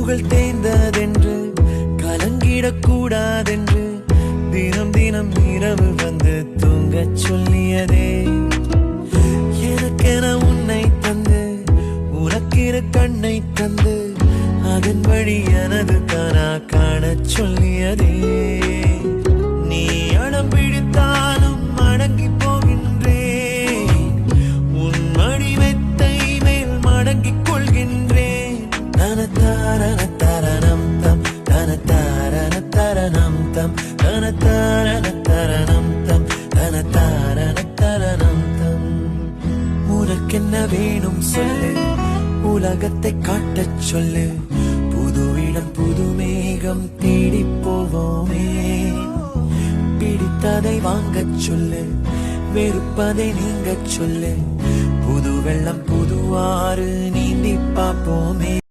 புகழ் தேய்ந்ததென்று கலங்கிடக்கூடாதென்று தினம் தினம் இரவு வந்து தூங்கச் சொல்லியதே. எனக்கென உன்னை தந்து உனக்கிற கண்ணை தந்து அதன் வழி எனது கனா காணச் சொல்லியதே. நீ அடம் பிடித்தாலும் அடங்கி போகின்றேன், உன் மடி மெத்தை மேல் மடங்கிக் கொள்கின்றேன். தனத்தாரண தரணம் தம் தனத்தாரண தரணம் தம் தனத்தாரண தரணம் தம் தனத்தாரண தரணம் தம். உனக்கென்ன வேணும் சொல்லு, உலகத்தை காட்டச் சொல்லு, புது இடம் புது மேகம் தேடி போவோமே. பிடித்ததை வாங்கச் சொல்லு, வெறுப்பதை நீங்கச் சொல்லு, புது வெள்ளம் புது ஆறு நீந்தி பார்ப்போமே.